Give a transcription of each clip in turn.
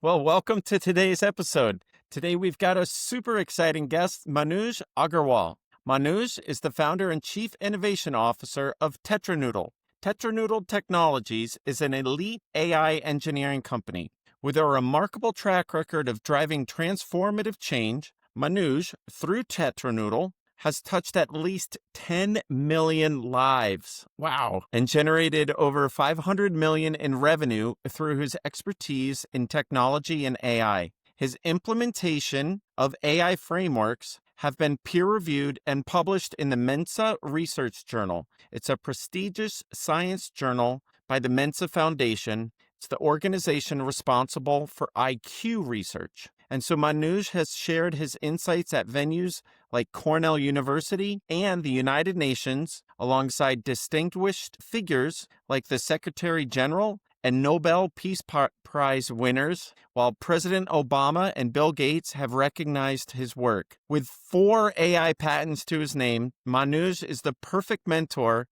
Well, welcome to today's episode. Today we've got a super exciting guest, Manuj Aggarwal. Manuj is the founder and chief innovation officer of Tetranoodle. Tetranoodle Technologies is an elite AI engineering company. With a remarkable track record of driving transformative change, Manuj, through Tetranoodle, has touched at least 10 million lives. Wow. And generated over 500 million in revenue through his expertise in technology and AI. His implementation of AI frameworks have been peer-reviewed and published in the Mensa Research Journal. It's a prestigious science journal by the Mensa Foundation. It's the organization responsible for IQ research. And so Manuj has shared his insights at venues like Cornell University and the United Nations, alongside distinguished figures like the Secretary General and Nobel Peace Prize winners, while President Obama and Bill Gates have recognized his work. With 4 AI patents to his name, Manuj is the perfect mentor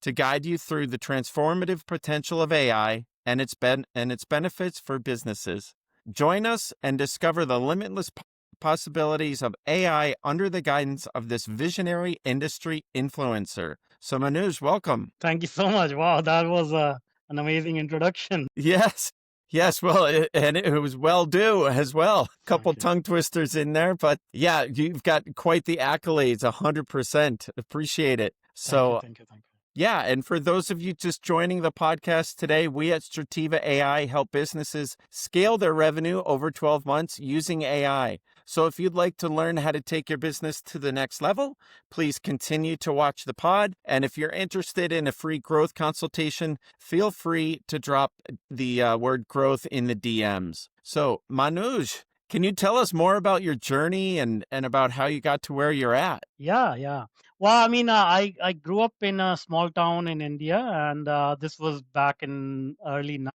to guide you through the transformative potential of AI and its benefits for businesses. Join us and discover the limitless possibilities of AI under the guidance of this visionary industry influencer. So Manuj, welcome. Thank you so much. Wow, that was an amazing introduction. Yes. Yes, well, and it was well due as well. Couple Thank you. tongue twisters in there, but yeah, you've got quite the accolades, 100%. Appreciate it. Thank you. So Thank you. Thank you. yeah, and for those of you just joining the podcast today, we at Strativa AI help businesses scale their revenue over 12 months using AI. So if you'd like to learn how to take your business to the next level, please continue to watch the pod. And if you're interested in a free growth consultation, feel free to drop the word growth in the DMs. So Manuj, can you tell us more about your journey and about how you got to where you're at? Yeah. Well, I mean, I grew up in a small town in India, and this was back in early 90s,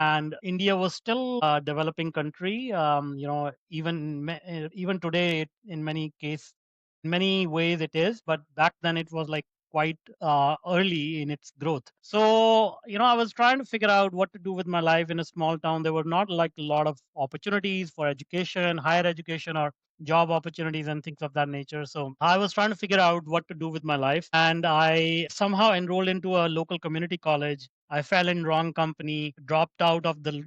and India was still a developing country. Even today, in many ways it is, but back then it was like quite early in its growth. So, I was trying to figure out what to do with my life in a small town. There were not like a lot of opportunities for education, higher education, or job opportunities and things of that nature. So I was trying to figure out what to do with my life, and I somehow enrolled into a local community college. I fell in wrong company, dropped out of the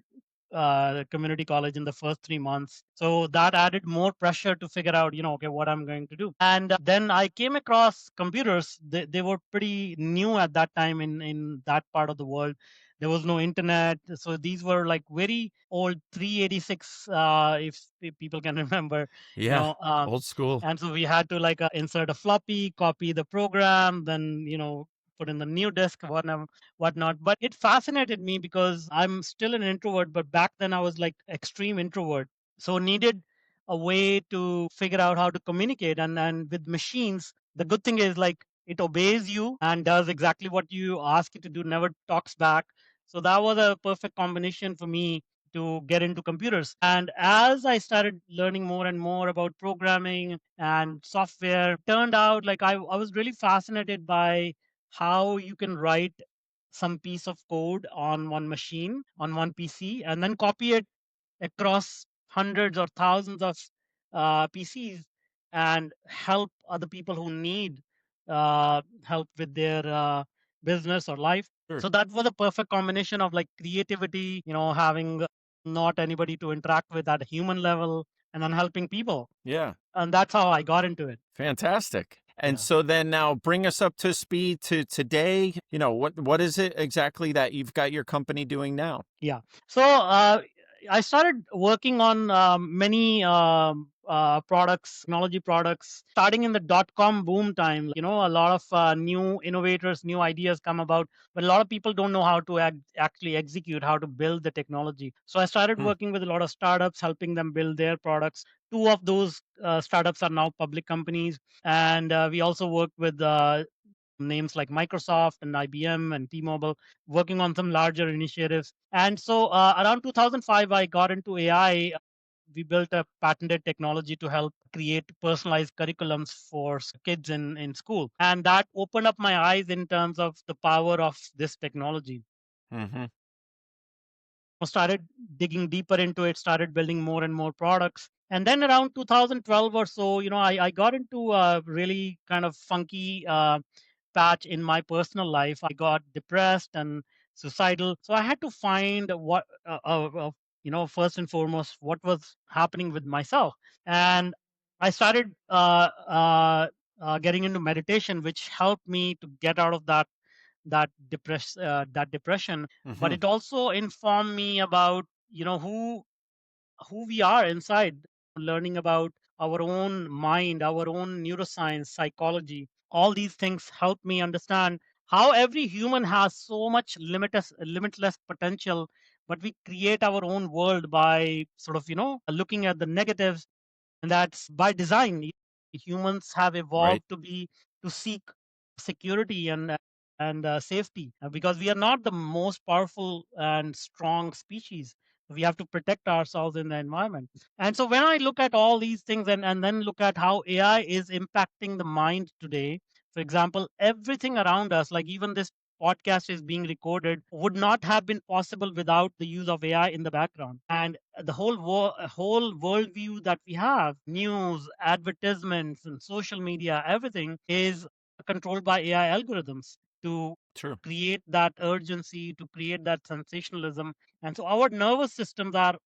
community college in the first 3 months. So that added more pressure to figure out, okay, what I'm going to do. And then I came across computers. They were pretty new at that time in that part of the world. There was no internet. So these were like very old 386, if people can remember, you Yeah, know. Uh, old school. and so we had to like insert a floppy, copy the program, then, put in the new disk, whatnot. But it fascinated me because I'm still an introvert, but back then I was like extreme introvert. So needed a way to figure out how to communicate. And with machines, the good thing is like it obeys you and does exactly what you ask it to do, never talks back. So that was a perfect combination for me to get into computers. And as I started learning more and more about programming and software, turned out like I was really fascinated by how you can write some piece of code on one machine, on one PC, and then copy it across hundreds or thousands of PCs and help other people who need help with their business or life. Sure. So that was a perfect combination of like creativity, having not anybody to interact with at a human level, and then helping people. Yeah. And that's how I got into it. Fantastic. And Yeah. so then now bring us up to speed to today. What is it exactly that you've got your company doing now? Yeah. So I started working on many products, technology products, starting in the dot-com boom time. A lot of new innovators, new ideas come about, but a lot of people don't know how to actually execute, how to build the technology. So I started Hmm. working with a lot of startups, helping them build their products. Two of those startups are now public companies, and we also work with names like Microsoft and IBM and T-Mobile, working on some larger initiatives. And so around 2005, I got into AI. We built a patented technology to help create personalized curriculums for kids in school. And that opened up my eyes in terms of the power of this technology. Hmm. started digging deeper into it, started building more and more products. And then around 2012 or so, I got into a really kind of funky patch in my personal life. I got depressed and suicidal. So I had to find first and foremost, what was happening with myself. And I started getting into meditation, which helped me to get out of that depression. But Hmm. it also informed me about who we are inside, learning about our own mind, our own neuroscience, psychology. All these things help me understand how every human has so much limitless potential, but we create our own world by sort of looking at the negatives, and that's by design. Humans have Right. evolved to seek security and safety, because we are not the most powerful and strong species. We have to protect ourselves in the environment. And so when I look at all these things, and then look at how AI is impacting the mind today, for example, everything around us, like even this podcast is being recorded, would not have been possible without the use of AI in the background. And the whole worldview that we have, news, advertisements, and social media, everything is controlled by AI algorithms to True. create that urgency, to create that sensationalism. And so our nervous systems are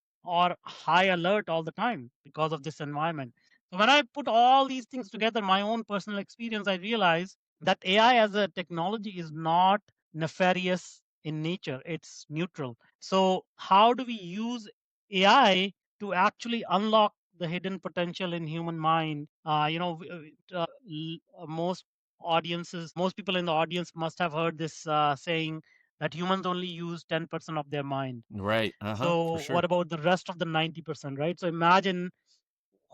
high alert all the time because of this environment. So when I put all these things together, my own personal experience, I realized that AI as a technology is not nefarious in nature, it's neutral. So how do we use AI to actually unlock the hidden potential in human mind? Most people in the audience must have heard this saying that humans only use 10% of their mind. Right. Uh huh. For So sure. what about the rest of the 90%, right? So imagine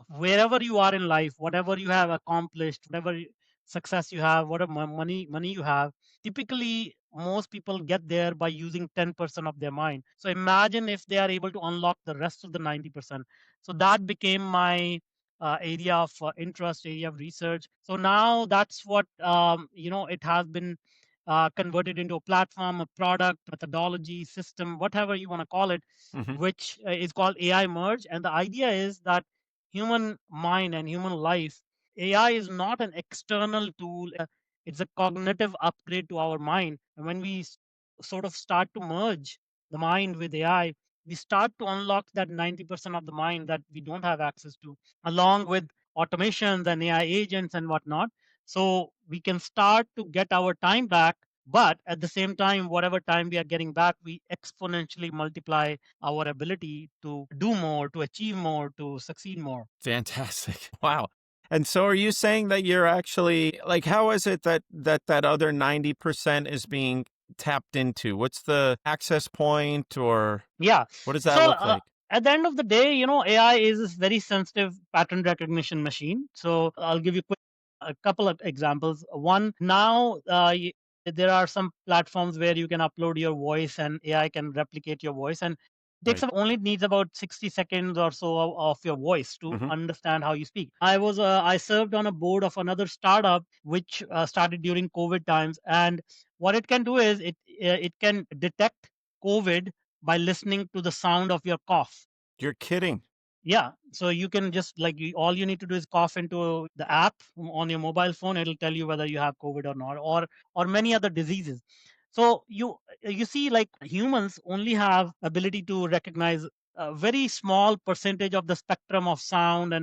wherever you are in life, whatever you have accomplished, whatever success you have, whatever money you have, typically most people get there by using 10% of their mind. So imagine if they are able to unlock the rest of the 90%. So that became my area of interest, area of research. So now that's what it has been converted into a platform, a product, methodology, system, whatever you want to call it, Hmm. which is called AI Merge. And the idea is that human mind and human life, AI is not an external tool. It's a cognitive upgrade to our mind. And when we sort of start to merge the mind with AI, we start to unlock that 90% of the mind that we don't have access to, along with automations and AI agents and whatnot. So we can start to get our time back. But at the same time, whatever time we are getting back, we exponentially multiply our ability to do more, to achieve more, to succeed more. Fantastic. Wow. And so are you saying that you're actually like how is it that that other 90% is being tapped into? What's the access point or Yeah. what does that So look like? at the end of the day, AI is this very sensitive pattern recognition machine. So I'll give you a couple of examples. One, now there are some platforms where you can upload your voice and AI can replicate your voice, and Right. only needs about 60 seconds or so of your voice to Hmm. understand how you speak. I served on a board of another startup which started during COVID times, and what it can do is it can detect COVID by listening to the sound of your cough. You're kidding. Yeah, so you can just all you need to do is cough into the app on your mobile phone. It'll tell you whether you have COVID or not, or many other diseases. So you see, like humans only have ability to recognize a very small percentage of the spectrum of sound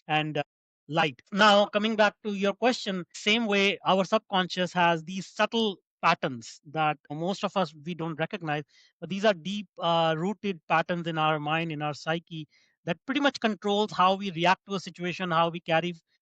and light. Now, coming back to your question, same way our subconscious has these subtle patterns that most of us we don't recognize, but these are deep rooted patterns in our mind, in our psyche, that pretty much controls how we react to a situation, how we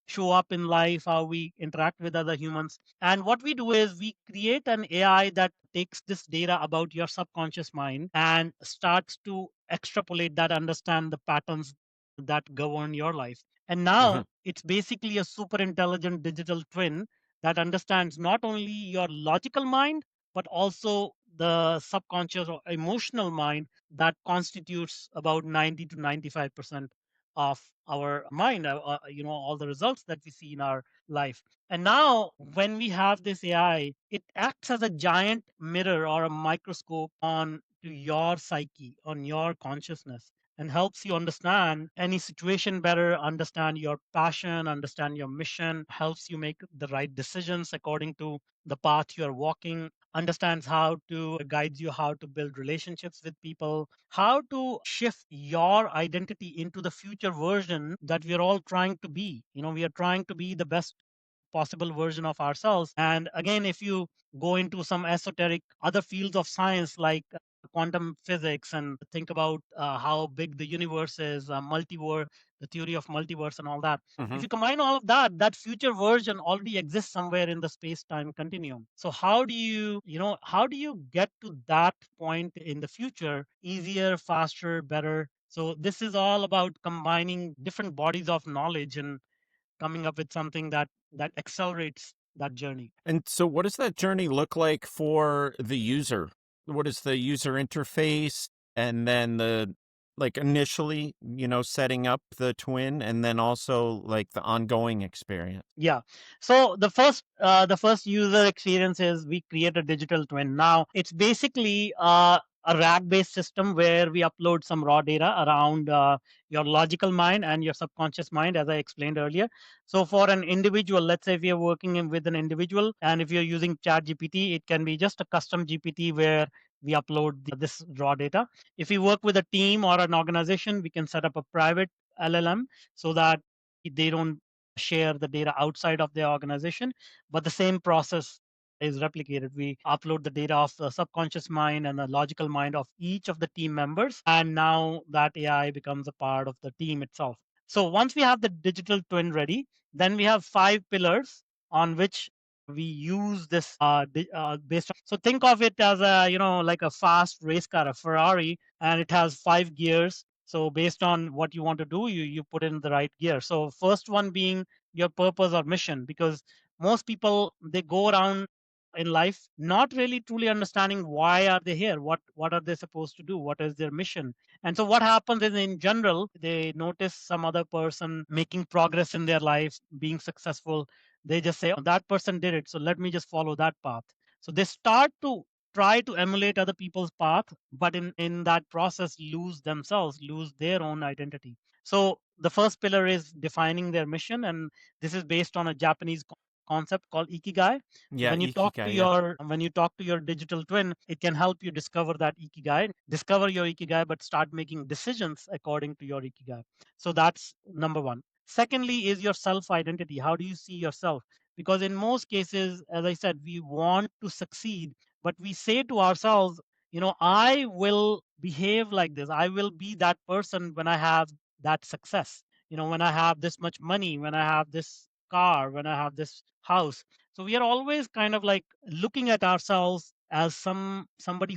show up in life, how we interact with other humans. And what we do is we create an AI that takes this data about your subconscious mind and starts to extrapolate that, understand the patterns that govern your life. And Hmm. now it's basically a super intelligent digital twin that understands not only your logical mind, but also the subconscious or emotional mind that constitutes about 90 to 95% of our mind, all the results that we see in our life. And now, when we have this AI, it acts as a giant mirror or a microscope on to your psyche, on your consciousness, and helps you understand any situation better, understand your passion, understand your mission, helps you make the right decisions according to the path you're walking, understands how to guides you how to build relationships with people, how to shift your identity into the future version that we're all trying to be. We are trying to be the best possible version of ourselves. And again, if you go into some esoteric other fields of science like quantum physics and think about how big the universe is, multiverse, the theory of multiverse, and all that. If Hmm. you combine all of that, that future version already exists somewhere in the space-time continuum. So how do you get to that point in the future easier, faster, better? So this is all about combining different bodies of knowledge and coming up with something that accelerates that journey. And so, what does that journey look like for the user? What is the user interface? And then like initially, setting up the twin, and then also like the ongoing experience. Yeah. So the first user experience is we create a digital twin. Now it's basically a RAG based system where we upload some raw data around your logical mind and your subconscious mind, as I explained earlier. So for an individual, let's say if you're working with an individual, and if you're using Chat GPT, it can be just a custom GPT where we upload this raw data. If we work with a team or an organization, we can set up a private LLM so that they don't share the data outside of their organization, but the same process is replicated. We upload the data of the subconscious mind and the logical mind of each of the team members, and now that AI becomes a part of the team itself. So once we have the digital twin ready, then we have five pillars on which we use this based on. So think of it as a like a fast race car, a Ferrari, and it has five gears. So based on what you want to do, you put in the right gear. So first one being your purpose or mission, because most people, they go around in life not really truly understanding why are they here, what are they supposed to do, what is their mission. And so what happens is, in general, they notice some other person making progress in their life, being successful. They just say, oh, that person did it, so let me just follow that path. So they start to try to emulate other people's path, but in that process lose their own identity. So the first pillar is defining their mission, and this is based on a Japanese concept called ikigai. So Yeah, ikigai. Yeah. when you talk to your digital twin, it can help you discover that ikigai, discover your ikigai, but start making decisions according to your ikigai. So that's number one. Secondly is your self identity. How do you see yourself? Because in most cases, as I said, we want to succeed, but we say to ourselves, I will behave like this, I will be that person when I have that success, when I have this much money, when I have this car, when I have this house. So we are always kind of like looking at ourselves as somebody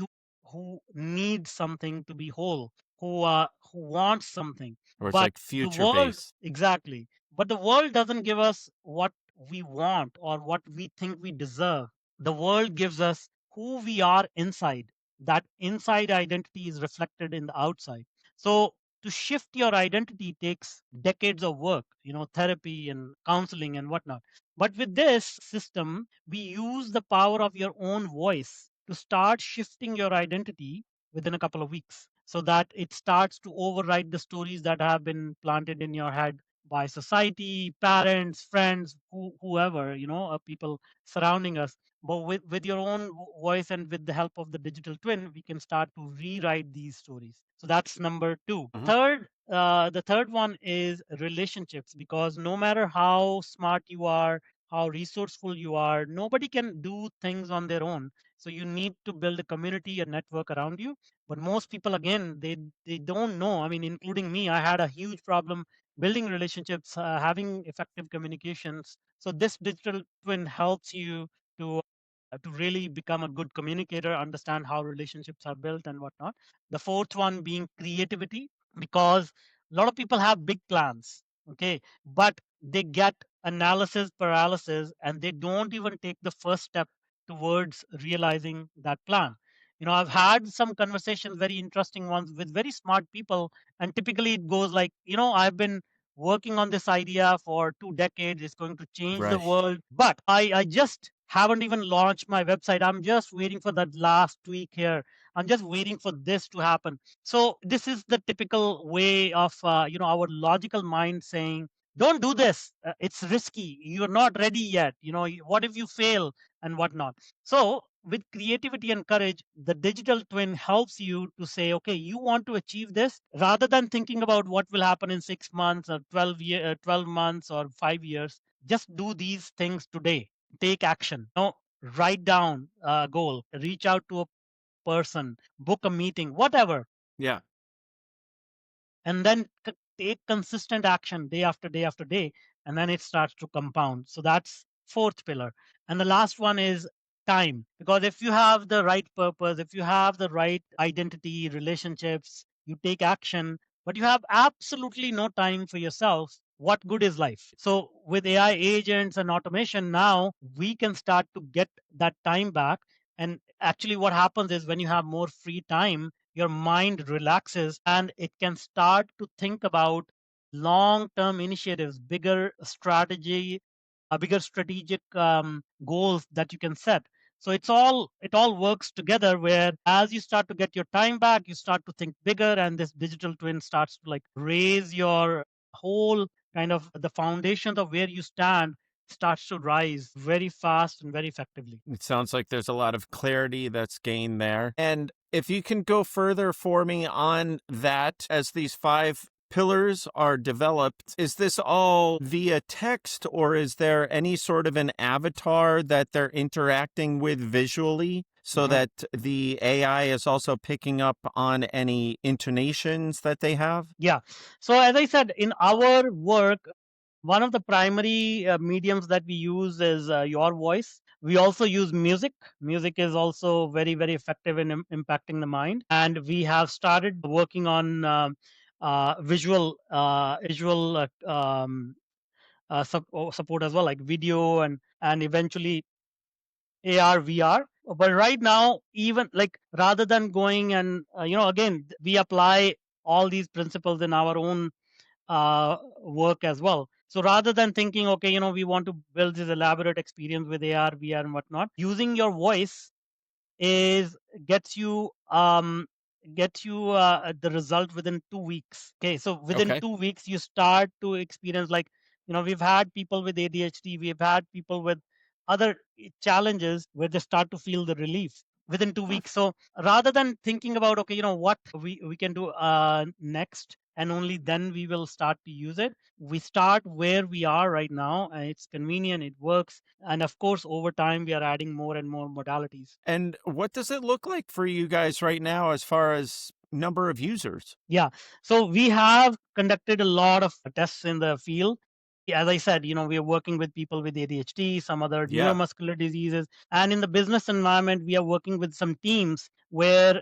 who needs something to be whole, who wants something. Or it's But like the future world, based. exactly, but the world doesn't give us what we want or what we think we deserve. The world gives us who we are inside. That inside identity is reflected in the outside. So to shift your identity takes decades of work, therapy and counseling and whatnot. But with this system, we use the power of your own voice to start shifting your identity within a couple of weeks, so that it starts to override the stories that have been planted in your head by society, parents, friends, whoever, people surrounding us. But with your own voice and with the help of the digital twin, we can start to rewrite these stories. So that's number two. Hmm. The third one is relationships, because no matter how smart you are, how resourceful you are, nobody can do things on their own. So you need to build a community, a network around you. But most people, again, they don't know. I mean, including me, I had a huge problem building relationships, having effective communications. So this digital twin helps you to to really become a good communicator, understand how relationships are built and whatnot. The fourth one being creativity, because a lot of people have big plans, okay, but they get analysis paralysis and they don't even take the first step towards realizing that plan. I've had some conversations, very interesting ones, with very smart people, and typically it goes like, I've been working on this idea for 2 decades. It's going to change the Right. world, but I just haven't even launched my website. I'm just waiting for that last tweak here. I'm just waiting for this to happen. So this is the typical way of our logical mind saying, don't do this. It's risky. You're not ready yet. What if you fail and whatnot? So with creativity and courage, the digital twin helps you to say, okay, you want to achieve this, rather than thinking about what will happen in 6 months or 12 months or 5 years. Just do these things today. Take action. Write down a goal, reach out to a person, book a meeting, whatever, Yeah. and then take consistent action day after day after day, and then it starts to compound. So that's fourth pillar. And the last one is time, because if you have the right purpose, if you have the right identity, relationships, you take action, but you have absolutely no time for yourself, what good is life? So with AI agents and automation, now we can start to get that time back. And actually what happens is, when you have more free time, your mind relaxes and it can start to think about long term initiatives, bigger strategy, bigger strategic goals that you can set. So it all works together, where as you start to get your time back, you start to think bigger, and this digital twin starts to like raise your whole kind of the foundations of where you stand, starts to rise very fast and very effectively. It sounds like there's a lot of clarity that's gained there. And if you can go further for me on that, as these five pillars are developed, is this all via text, or is there any sort of an avatar that they're interacting with visually, so Mhm. that the AI is also picking up on any intonations that they have? Yeah. So as I said, in our work, one of the primary mediums that we use is your voice. We also use music. Music is also very, very effective in impacting the mind. And we have started working on visual support as well, like video and eventually AR, VR. But right now, even like rather than going and again, we apply all these principles in our own work as well. So rather than thinking, okay, we want to build this elaborate experience with AR, VR, and whatnot, using your voice is gets you um gets you the result within 2 weeks. Okay, so within Okay. 2 weeks you start to experience, like, we've had people with ADHD, we've had people with other challenges where they start to feel the relief within two Hmm. weeks. So rather than thinking about, okay, what we can do next, and only then we will start to use it, we start where we are right now, and it's convenient, it works, and of course over time we are adding more and more modalities. And what does it look like for you guys right now as far as number of users? Yeah. So we have conducted a lot of tests in the field. As I said, we are working with people with ADHD, some other Yeah. neuromuscular diseases. And in the business environment, we are working with some teams where,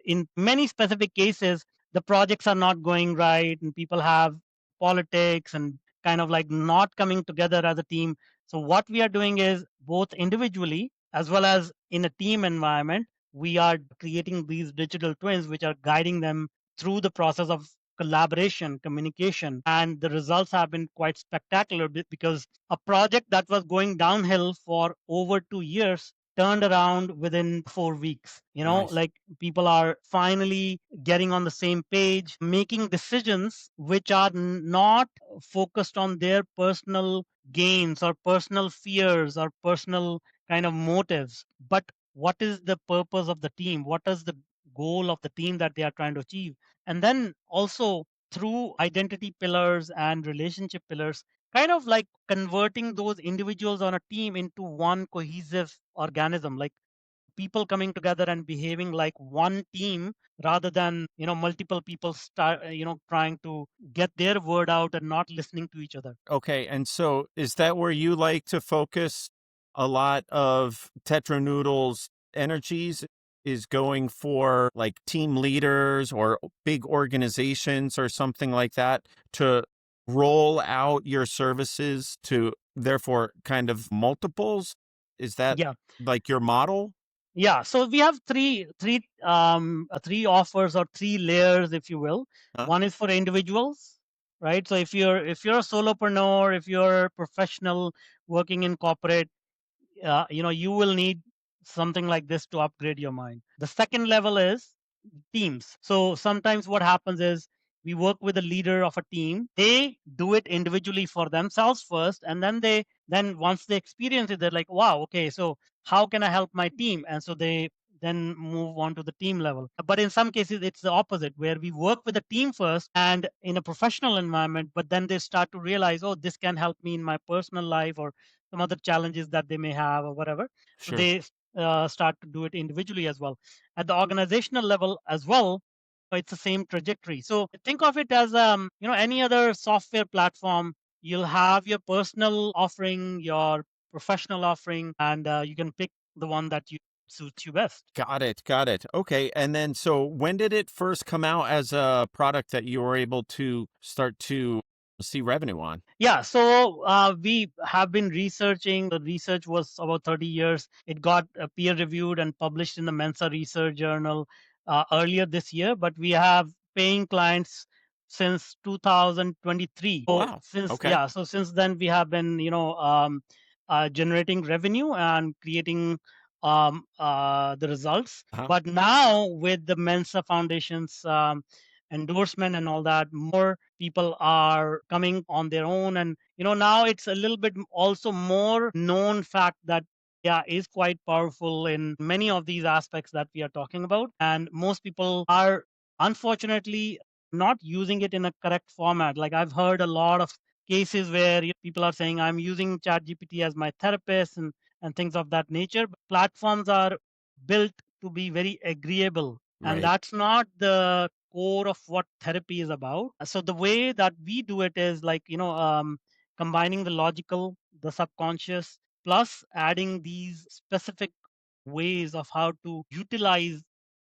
in many specific cases, the projects are not going right and people have politics and kind of like not coming together as a team. So, what we are doing is, both individually as well as in a team environment, we are creating these digital twins which are guiding them through the process of collaboration, communication, and the results have been quite spectacular, because a project that was going downhill for over 2 years turned around within 4 weeks. Nice. Like, people are finally getting on the same page, making decisions which are not focused on their personal gains or personal fears or personal kind of motives, but what is the purpose of the team? What is the goal of the team that they are trying to achieve? And then also, through identity pillars and relationship pillars, kind of like converting those individuals on a team into one cohesive organism, like people coming together and behaving like one team, rather than multiple people start trying to get their word out and not listening to each other. Okay, and so is that where you like to focus a lot of Tetranoodle's energies? Is going for like team leaders or big organizations or something like that to roll out your services to therefore kind of multiples? Is that Yeah. like your model? Yeah, so we have three offers, or three layers, if you will. Huh? One is for individuals, right? So if you're a solopreneur, if you're a professional working in corporate, you will need something like this to upgrade your mind. The second level is teams. So sometimes what happens is we work with the leader of a team. They do it individually for themselves first, and then once they experience it, they're like, wow, okay, so how can I help my team? And so they then move on to the team level. But in some cases, it's the opposite, where we work with the team first and in a professional environment, but then they start to realize, oh, this can help me in my personal life or some other challenges that they may have or whatever. So Sure. they start to do it individually as well. At the organizational level as well, it's the same trajectory. So think of it as any other software platform. You'll have your personal offering, your professional offering, and you can pick the one that you suits you best. Got it. Got it. Okay. And then, so when did it first come out as a product that you were able to start to see revenue on? Yeah, so we have been researching. The research was about 30 years. It got peer reviewed and published in the Mensa Research Journal earlier this year, but we have paying clients since 2023. So Wow. since Okay. yeah, so since then we have been generating revenue and creating the results. Uh-huh. But now with the Mensa Foundation's endorsement and all that, more people are coming on their own. And now it's a little bit also more known fact that yeah is quite powerful in many of these aspects that we are talking about, and most people are unfortunately not using it in a correct format. Like I've heard a lot of cases where people are saying I'm using chat gpt as my therapist and things of that nature. But platforms are built to be very agreeable, and Right. that's not the core of what therapy is about. So the way that we do it is like combining the logical, the subconscious, plus adding these specific ways of how to utilize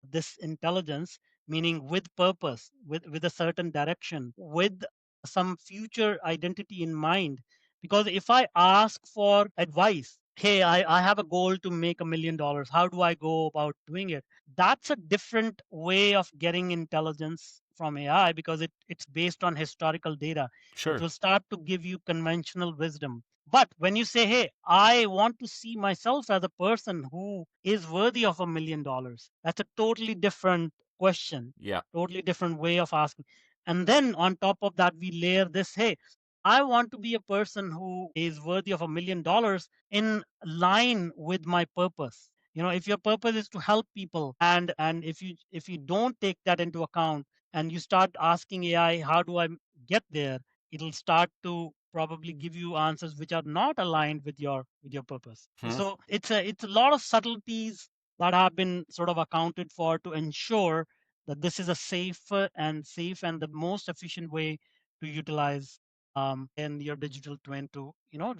this intelligence, meaning with purpose, with a certain direction, with some future identity in mind. Because if I ask for advice, hey, I have a goal to make $1 million, how do I go about doing it? That's a different way of getting intelligence from AI, because it's based on historical data. It Sure. will start to give you conventional wisdom. But when you say, hey, I want to see myself as a person who is worthy of $1 million, that's a totally different question, Yeah. totally different way of asking. And then on top of that, we layer this, hey, I want to be a person who is worthy of $1 million in line with my purpose. If your purpose is to help people, and if you don't take that into account and you start asking AI, how do I get there, it'll start to probably give you answers which are not aligned with your purpose. Hmm. So it's a lot of subtleties that have been sort of accounted for to ensure that this is a safe and the most efficient way to utilize in your digital twin to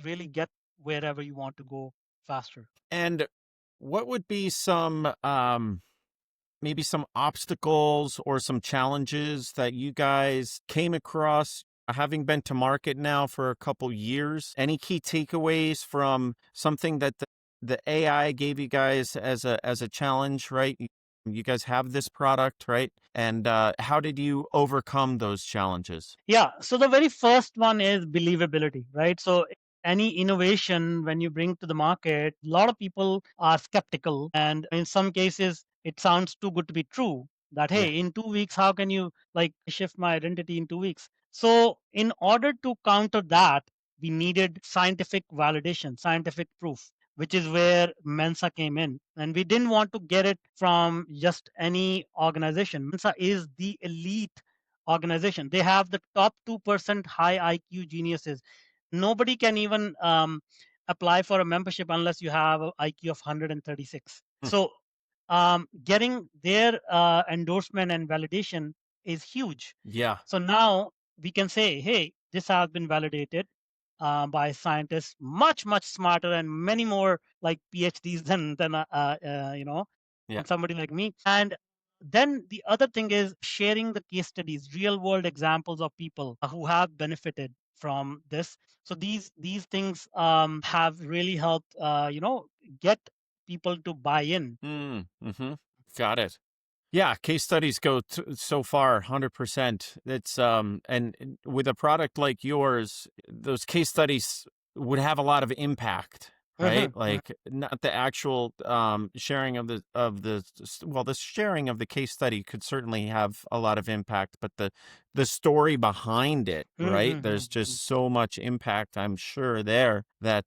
really get wherever you want to go faster. And what would be some maybe some obstacles or some challenges that you guys came across having been to market now for a couple years? Any key takeaways from something that the AI gave you guys as a challenge, right? You guys have this product, right? And how did you overcome those challenges? Yeah. So the very first one is believability, right? So any innovation when you bring to the market, a lot of people are skeptical, and in some cases, it sounds too good to be true. That Yeah. hey, in 2 weeks, how can you like shift my identity in 2 weeks? So in order to counter that, we needed scientific validation, scientific proof, which is where Mensa came in. And we didn't want to get it from just any organization. Mensa is the elite organization. They have the top 2% high IQ geniuses. Nobody can even apply for a membership unless you have an IQ of 136. Hmm. So getting their endorsement and validation is huge. Yeah. So now we can say, hey, this has been validated by scientists much, much smarter and many more like PhDs Yeah. than somebody like me. And then the other thing is sharing the case studies, real world examples of people who have benefited from this. So these things have really helped, get people to buy in. Mm-hmm. Got it. Yeah, case studies go so far, 100%. It's and with a product like yours, those case studies would have a lot of impact, right? Mhm. Like not the actual sharing of well, the sharing of the case study could certainly have a lot of impact, but the story behind it, right? There's Mhm. just so much impact, I'm sure, there that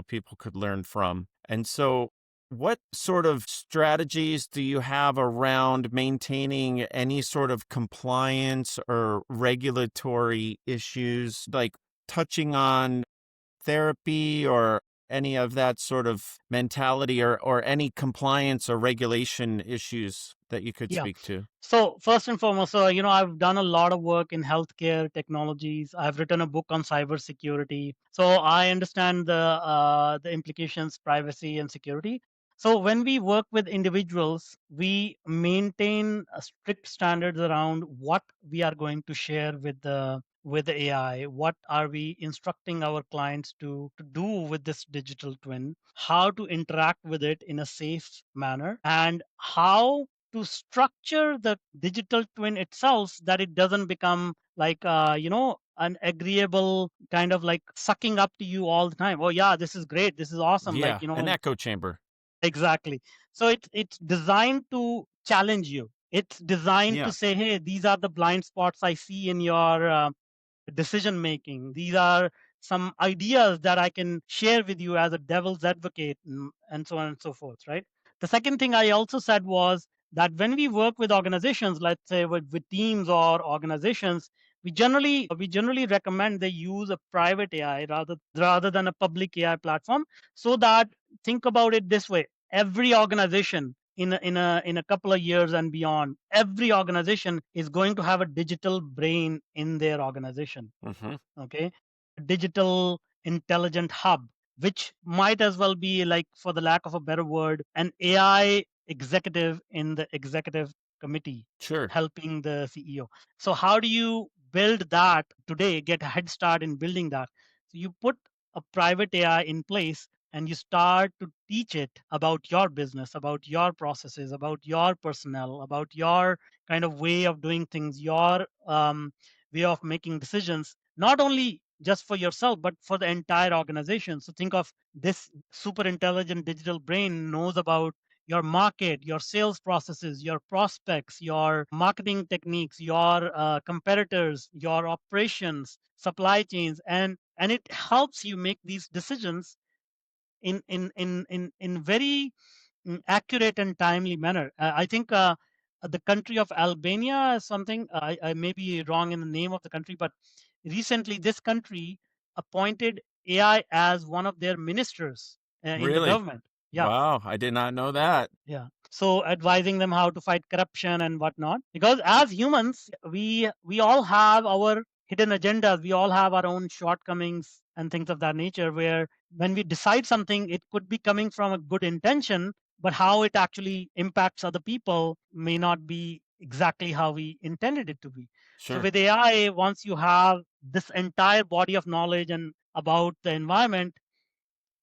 people could learn from. And so what sort of strategies do you have around maintaining any sort of compliance or regulatory issues, like touching on therapy or any of that sort of mentality, or any compliance or regulation issues that you could Yeah. speak to? So first and foremost, I've done a lot of work in healthcare technologies. I've written a book on cybersecurity, so I understand the implications, privacy and security. So when we work with individuals, we maintain strict standards around what we are going to share with the AI. What are we instructing our clients to do with this digital twin? How to interact with it in a safe manner, and how to structure the digital twin itself that it doesn't become like an agreeable kind of like sucking up to you all the time. Oh yeah, this is great, this is awesome, like Yeah, an echo chamber. exactly. So it's designed to challenge you. It's designed to Yeah. say, hey, these are the blind spots I see in your decision making. These are some ideas that I can share with you as a devil's advocate, and so on and so forth, right? The second thing I also said was that when we work with organizations, let's say with teams or organizations, we generally recommend they use a private AI rather than a public AI platform, so that, think about it this way: every organization in a couple of years and beyond, every organization is going to have a digital brain in their organization. Hmm. Okay, digital intelligent hub, which might as well be, like, for the lack of a better word, an AI executive in the executive committee Sure. helping the CEO. So how do you build that today, get a head start in building that? So you put a private AI in place and you start to teach it about your business, about your processes, about your personnel, about your kind of way of doing things, your way of making decisions, not only just for yourself but for the entire organization. So think of this: super intelligent digital brain knows about your market, your sales processes, your prospects, your marketing techniques, your competitors, your operations, supply chains, and it helps you make these decisions in very accurate and timely manner. I think the country of Albania is something. I may be wrong in the name of the country, but recently this country appointed AI as one of their ministers in the Really? government. Yeah, Wow, I did not know that. yeah. So advising them how to fight corruption and whatnot. Because as humans, we all have our hidden agendas. We all have our own shortcomings and things of that nature. Where when we decide something, it could be coming from a good intention, but how it actually impacts other people may not be exactly how we intended it to be. So Sure. with AI, once you have this entire body of knowledge and about the environment,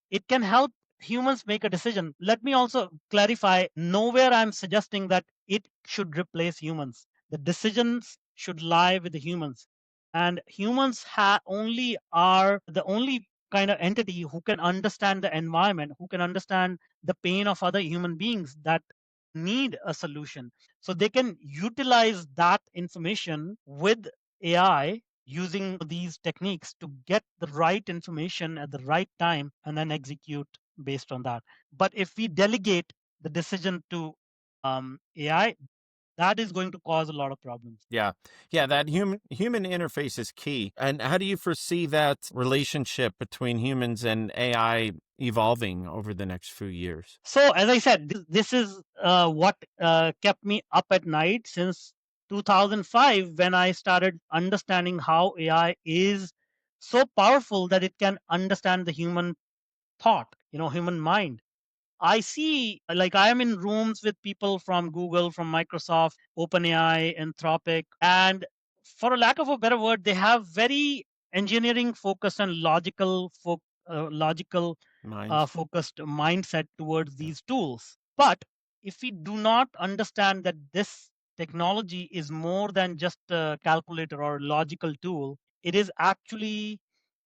it can help humans make a decision. Let me also clarify: nowhere I'm suggesting that it should replace humans. The decisions should lie with the humans. And humans only are the only kind of entity who can understand the environment, who can understand the pain of other human beings that need a solution. So they can utilize that information with AI using these techniques to get the right information at the right time and then execute based on that. But if we delegate the decision to AI, that is going to cause a lot of problems. Yeah. Yeah, that human interface is key. And how do you foresee that relationship between humans and AI evolving over the next few years? So, as I said, this is what kept me up at night since 2005, when I started understanding how AI is so powerful that it can understand the human thought, human mind. I see, like, I am in rooms with people from Google, from Microsoft, OpenAI, Anthropic, and for a lack of a better word, they have very engineering focused and logical Minds. focused mindset towards Yeah. these tools. But if we do not understand that this technology is more than just a calculator or logical tool, it is actually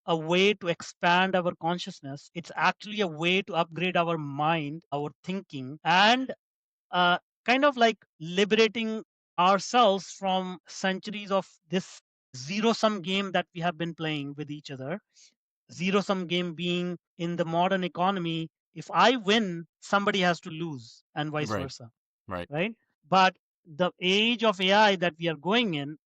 a way to expand our consciousness. It's actually a way to upgrade our mind, our thinking, and uh, kind of like liberating ourselves from centuries of this zero sum game that we have been playing with each other. Zero sum game being in the modern economy, if I win, somebody has to lose, and vice Right. versa, Right. right? But the age of AI that we are going in,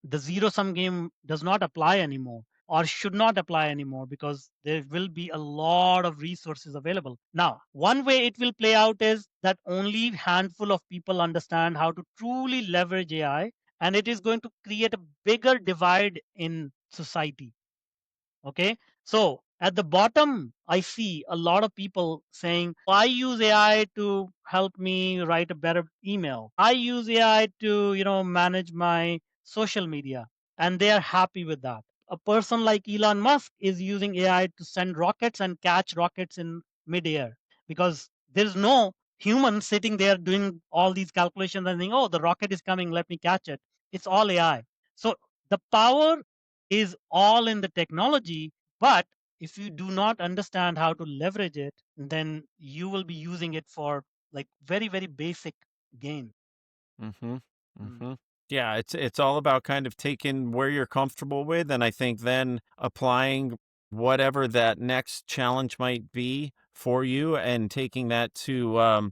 the zero sum game does not apply anymore, or should not apply anymore, because there will be a lot of resources available. Now, one way it will play out is that only handful of people understand how to truly leverage AI, and it is going to create a bigger divide in society. Okay. So at the bottom, I see a lot of people saying, I use AI to help me write a better email. I use AI to, manage my social media. And they are happy with that. A person like Elon Musk is using AI to send rockets and catch rockets in midair, because there's no human sitting there doing all these calculations and saying, oh, the rocket is coming, let me catch it. It's all AI. So the power is all in the technology, but if you do not understand how to leverage it, then you will be using it for like very, very basic gain. Mm-hmm. Mm. Mm-hmm. Yeah, it's all about kind of taking where you're comfortable with, and I think then applying whatever that next challenge might be for you, and taking that to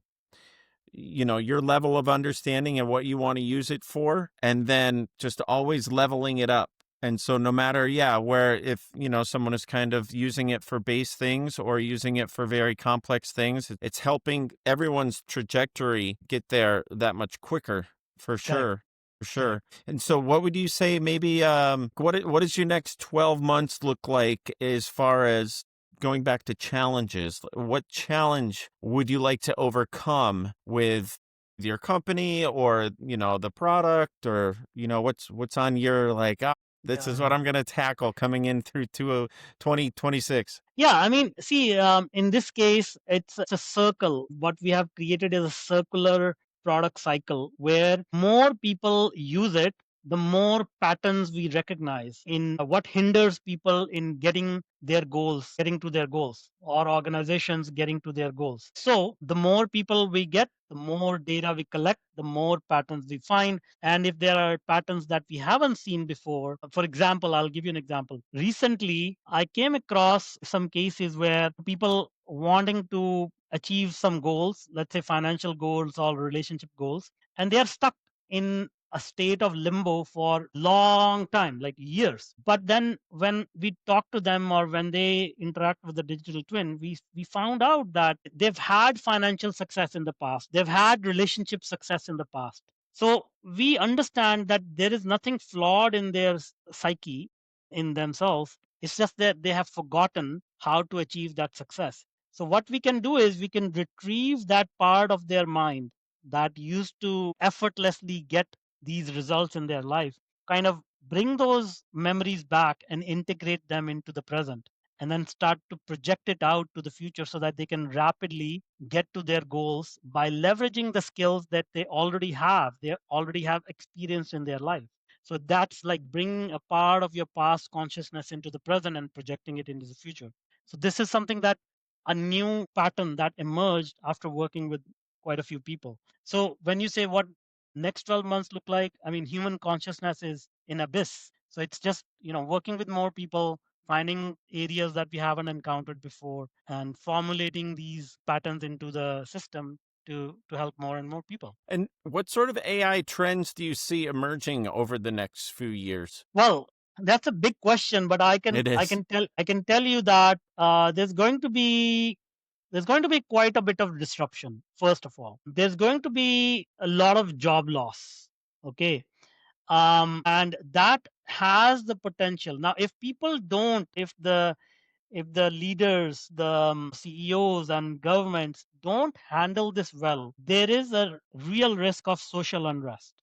your level of understanding and what you want to use it for, and then just always leveling it up. And so no matter, yeah, where if, someone is kind of using it for base things or using it for very complex things, it's helping everyone's trajectory get there that much quicker, for Correct. sure. For Correct. sure. And so what would you say maybe what does your next 12 months look like as far as going back to challenges? What challenge would you like to overcome with your company, or, the product, or, what's on your like, this is what Yeah. I'm going to tackle coming in through 2026? Yeah, I mean, see, in this case, it's a circle. What we have created is a circular product cycle where more people use it, the more patterns we recognize in what hinders people in getting to their goals, or organizations getting to their goals. So, the more people we get, the more data we collect, the more patterns we find. And if there are patterns that we haven't seen before, for example, I'll give you an example. Recently, I came across some cases where people wanting to achieve some goals, let's say financial goals or relationship goals, and they are stuck in a state of limbo for long time, like years. But then when we talk to them, or when they interact with the digital twin, we found out that they've had financial success in the past, they've had relationship success in the past. So we understand that there is nothing flawed in their psyche, in themselves. It's just that they have forgotten how to achieve that success. So what we can do is we can retrieve that part of their mind that used to effortlessly get these results in their life, kind of bring those memories back and integrate them into the present, and then start to project it out to the future so that they can rapidly get to their goals by leveraging the skills that they already have experience in their life. So that's like bringing a part of your past consciousness into the present and projecting it into the future. So this is something that a new pattern that emerged after working with quite a few people. So when you say what next 12 months look like, I mean, human consciousness is in abyss. So it's just, working with more people, finding areas that we haven't encountered before, and formulating these patterns into the system to help more and more people. And what sort of AI trends do you see emerging over the next few years? Well, that's a big question, but I can It I is. can tell I can tell you that there's going to be quite a bit of disruption. First of all, there's going to be a lot of job loss. Okay, and that has the potential. Now, if people don't, if the leaders, the CEOs and governments don't handle this well, there is a real risk of social unrest.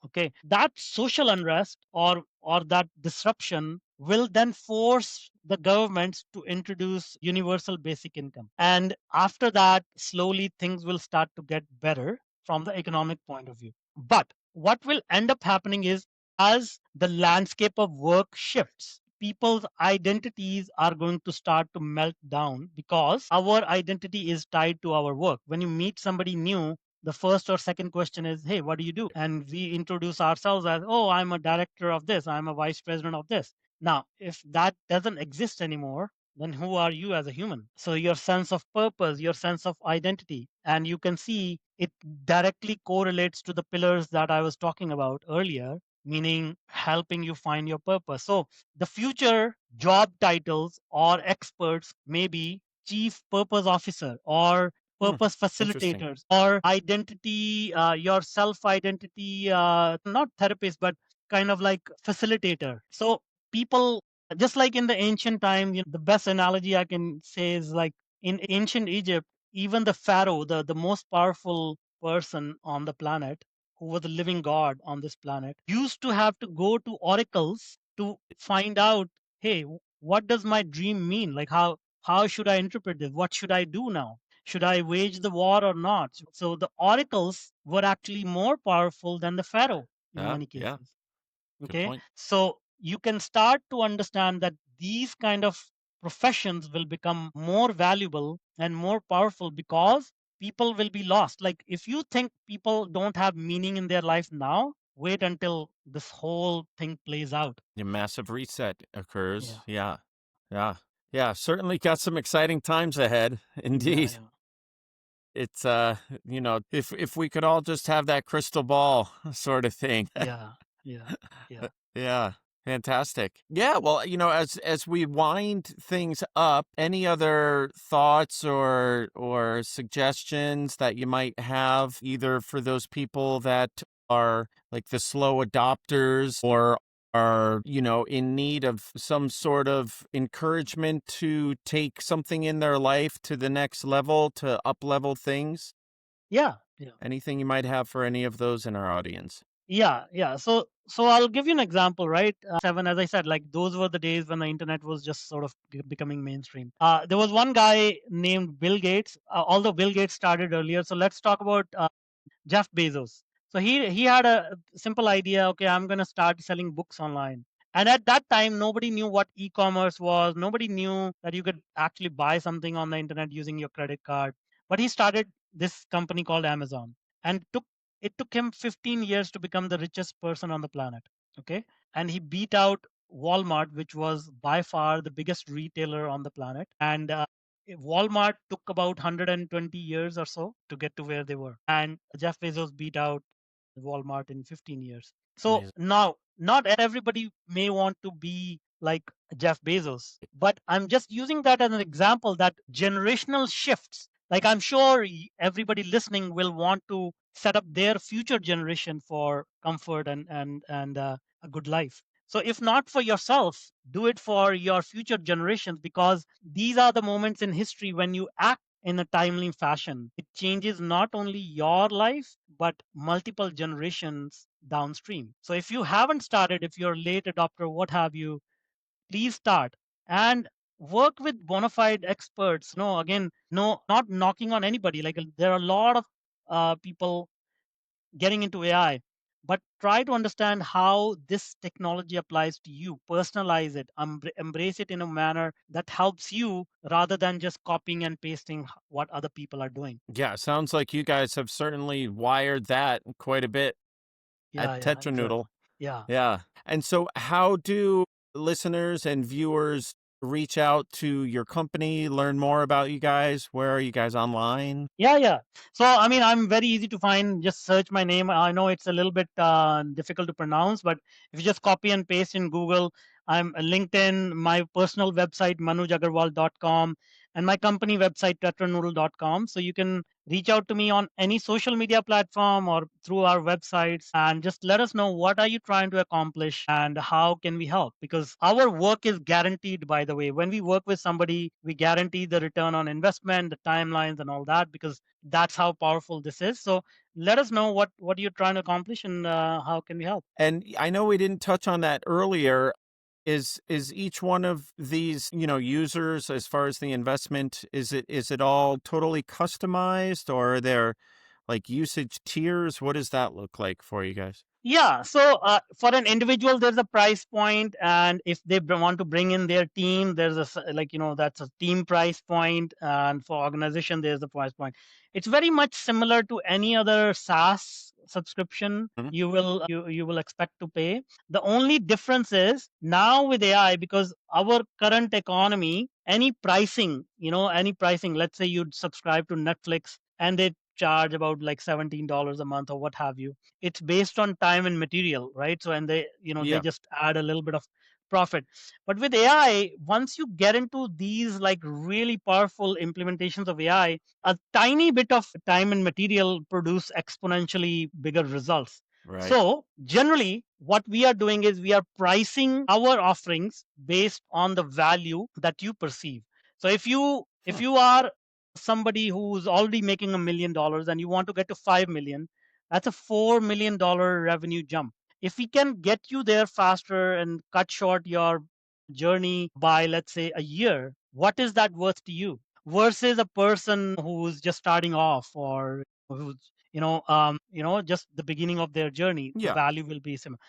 Okay, that social unrest, or that disruption will then force the governments to introduce universal basic income, and after that slowly things will start to get better from the economic point of view. But what will end up happening is, as the landscape of work shifts, people's identities are going to start to melt down because our identity is tied to our work. When you meet somebody new, the first or second question is, hey, what do you do? And we introduce ourselves as, oh, I'm a director of this, I'm a vice president of this. Now, if that doesn't exist anymore, then who are you as a human? So your sense of purpose, your sense of identity, and you can see it directly correlates to the pillars that I was talking about earlier, meaning helping you find your purpose. So the future job titles or experts may be chief purpose officer or Hmm, purpose interesting. facilitators or identity, your self identity, not therapist, but kind of like facilitator. So people, just like in the ancient time, the best analogy I can say is like in ancient Egypt, even the pharaoh, the most powerful person on the planet, who was a living god on this planet, used to have to go to oracles to find out, hey, what does my dream mean? Like how should I interpret this? What should I do now? Should I wage the war or not? So the oracles were actually more powerful than the pharaoh in Yeah, many yeah, cases. good Okay, point. so you can start to understand that these kind of professions will become more valuable and more powerful because people will be lost. Like if you think people don't have meaning in their life now, wait until this whole thing plays out. A massive reset occurs. Yeah, Yeah, yeah, yeah. Certainly got some exciting times ahead. yeah, Indeed. yeah, It's if we could all just have that crystal ball sort of thing. yeah, yeah, yeah. Yeah, fantastic. Yeah, well, as we wind things up, any other thoughts or suggestions that you might have either for those people that are like the slow adopters or are, in need of some sort of encouragement to take something in their life to the next level, to up level things? Yeah, yeah. Anything you might have for any of those in our audience? Yeah, yeah. So I'll give you an example, right? 7, as I said, like those were the days when the internet was just sort of becoming mainstream. There was one guy named Bill Gates, although Bill Gates started earlier. So let's talk about Jeff Bezos. So he had a simple idea. Okay, I'm gonna start selling books online. And at that time, nobody knew what e-commerce was. Nobody knew that you could actually buy something on the internet using your credit card. But he started this company called Amazon, and it took him 15 years to become the richest person on the planet. Okay, and he beat out Walmart, which was by far the biggest retailer on the planet, and Walmart took about 120 years or so to get to where they were. And Jeff Bezos beat out Walmart in 15 years. So Amazing. now, not everybody may want to be like Jeff Bezos, but I'm just using that as an example that generational shifts, like I'm sure everybody listening will want to set up their future generation for comfort and a good life. So if not for yourself, do it for your future generations, because these are the moments in history when you act in a timely fashion. It changes not only your life, but multiple generations downstream. So if you haven't started, if you're a late adopter, what have you, please start and work with bona fide experts. No, again, no, not knocking on anybody. Like there are a lot of people getting into AI, but try to understand how this technology applies to you. Personalize it, embrace it in a manner that helps you rather than just copying and pasting what other people are doing. Yeah, sounds like you guys have certainly wired that quite a bit at Yeah, yeah, Tetranoodle. exactly. Yeah. Yeah. And so, how do listeners and viewers reach out to your company, learn more about you guys? Where are you guys online? Yeah, yeah. So, I mean, I'm very easy to find. Just search my name. I know it's a little bit difficult to pronounce, but if you just copy and paste in Google, I'm LinkedIn, my personal website, manujaggarwal.com, and my company website, tetranoodle.com. So you can reach out to me on any social media platform or through our websites, and just let us know what are you trying to accomplish and how can we help, because our work is guaranteed. By the way, when we work with somebody, we guarantee the return on investment, the timelines and all that, because that's how powerful this is. So let us know what you're trying to accomplish, and how can we help. And I know we didn't touch on that earlier. Is each one of these, users, as far as the investment, is it all totally customized, or are there like usage tiers? What does that look like for you guys? Yeah. So for an individual, there's a price point, and if they want to bring in their team, there's like that's a team price point, and for organization, there's a price point. It's very much similar to any other SaaS subscription Mhm. you will expect to pay. The only difference is now with AI, because our current economy, any pricing. Let's say you'd subscribe to Netflix, and they charge about like $17 a month or what have you. It's based on time and material, right? So, and they Yeah. just add a little bit of profit. But with AI, once you get into these like really powerful implementations of AI, a tiny bit of time and material produce exponentially bigger results. Right. So generally what we are doing is we are pricing our offerings based on the value that you perceive. So if Hmm. you are somebody who's already making $1 million and you want to get to 5 million, that's a $4 million revenue jump. If we can get you there faster and cut short your journey by, let's say, a year, what is that worth to you? Versus a person who's just starting off, or who's just the beginning of their journey, the Yeah. value will be similar.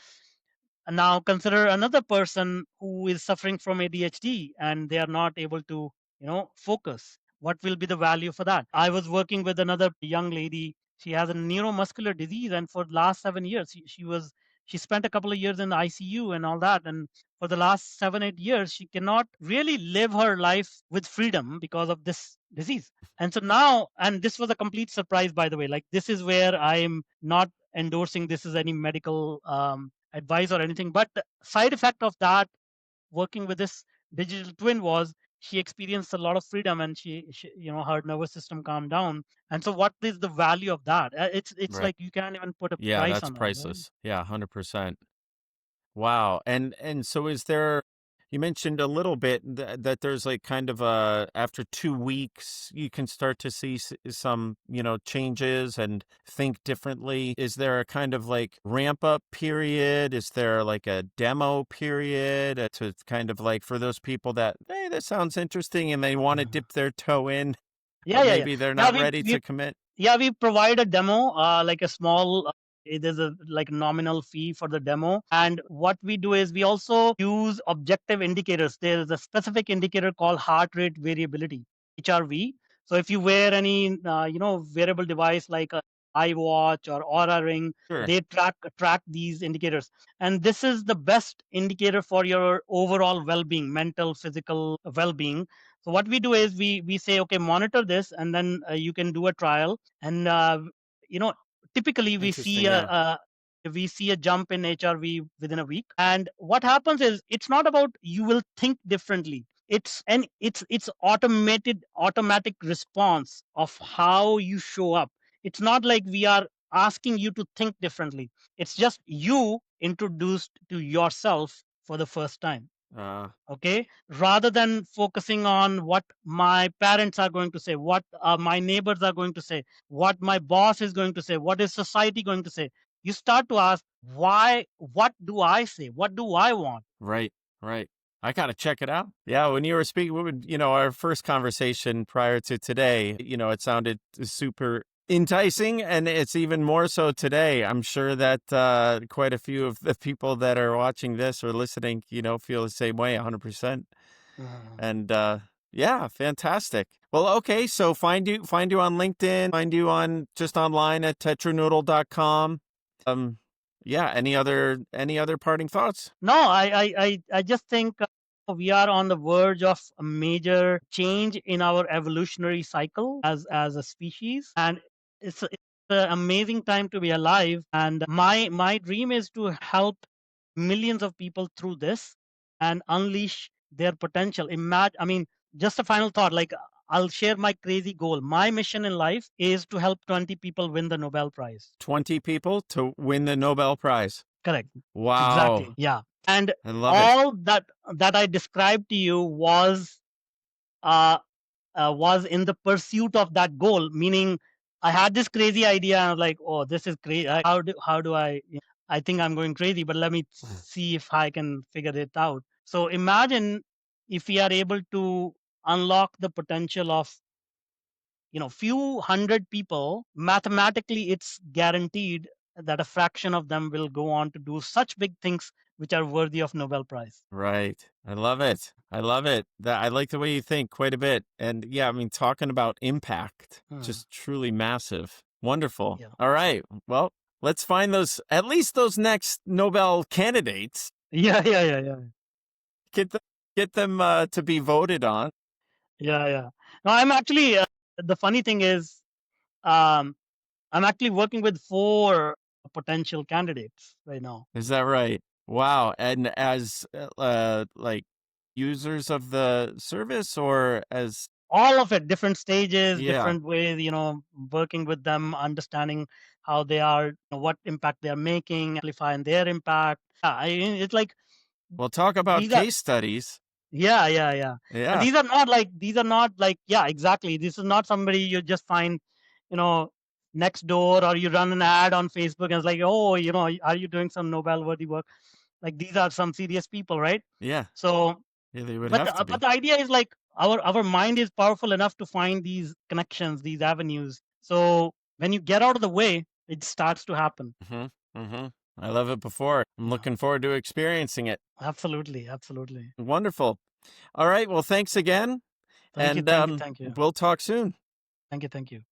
And now consider another person who is suffering from ADHD and they are not able to, focus. What will be the value for that? I was working with another young lady. She has a neuromuscular disease, and for the last 7 years, she spent a couple of years in the ICU and all that. And for the last 7, 8 years, she cannot really live her life with freedom because of this disease. And so now, and this was a complete surprise, by the way. Like, this is where I am not endorsing this as any medical advice or anything. But the side effect of that, working with this digital twin, was she experienced a lot of freedom, and she her nervous system calmed down. And so, what is the value of that? It's Right. like you can't even put a Yeah, price that's on that, right? priceless. Yeah, 100%. Wow. And so is there, you mentioned a little bit that there's like kind of a, after 2 weeks you can start to see some, changes and think differently. Is there a kind of like ramp up period? Is there like a demo period to kind of like for those people that, hey, that sounds interesting and they want to Mhm. dip their toe in, Yeah, but yeah, yeah. maybe they're Yeah, not ready we to commit? Yeah, we provide a demo, like a small. There's a like nominal fee for the demo, and what we do is we also use objective indicators. There is a specific indicator called heart rate variability (HRV). So if you wear any wearable device like a iWatch or Aura Ring, Sure. they track these indicators, and this is the best indicator for your overall well-being, mental, physical well-being. So what we do is we say, okay, monitor this, and then you can do a trial. And you know, typically Interesting. Yeah. we see a jump in HRV within a week. And what happens is it's not about you will think differently. It's automatic response of how you show up. It's not like we are asking you to think differently. It's just you introduced to yourself for the first time. Uh, Okay, rather than focusing on what my parents are going to say, what my neighbors are going to say, what my boss is going to say, what is society going to say, you start to ask, why, what do I say, what do I want? Right, right. I gotta check it out. Yeah, when you were speaking, our first conversation prior to today, it sounded super enticing, and it's even more so today. I'm sure that quite a few of the people that are watching this or listening, feel the same way, 100%. Mhm. And yeah, fantastic. Well, okay, so find you on LinkedIn, find you on just online at tetranoodle.com. Um, yeah, any other parting thoughts? No, I just think we are on the verge of a major change in our evolutionary cycle as a species, and it's an amazing time to be alive. And my dream is to help millions of people through this and unleash their potential. I mean, just a final thought. Like, I'll share my crazy goal. My mission in life is to help 20 people win the Nobel Prize. 20 people to win the Nobel Prize. Correct. Wow. Exactly. Yeah. And I love it. all that I described to you uh, was in the pursuit of that goal. Meaning, I had this crazy idea. And I was like, "Oh, this is crazy. How do I? I think I'm going crazy, but let me see if I can figure it out." So imagine if we are able to unlock the potential of few hundred people. Mathematically, it's guaranteed that a fraction of them will go on to do such big things which are worthy of Nobel Prize. Right. I love it. I love it. That I like the way you think quite a bit. And yeah, I mean, talking about impact, Hmm. just truly massive. Wonderful. Yeah. All right. Well, let's find those, at least those next Nobel candidates. Yeah, yeah, yeah, yeah. Get them, get them to be voted on. Yeah, yeah. No, I'm actually, the funny thing is, um, I'm actually working with 4 potential candidates right now. Is that right? Wow. And as like users of the service or as, All of it, different stages, yeah. different ways, working with them, understanding how they are, what impact they are making, amplifying their impact. Yeah, it's like Well, talk about these are, case studies. yeah, yeah, yeah. And Yeah. these are not like, yeah, exactly. This is not somebody you just find, you know, next door, or you run an ad on Facebook and it's like, oh, are you doing some Nobel worthy work? Like, these are some serious people, right? Yeah. So, Yeah, they would but have to but be. the idea is like our mind is powerful enough to find these connections, these avenues. So when you get out of the way, it starts to happen. Mm-hmm. Mm-hmm. I love it before. I'm Yeah, looking forward to experiencing it. absolutely, absolutely. Wonderful. All right. Well, thanks again. Thank you, And thank you, thank you, we'll talk soon. thank you, thank you.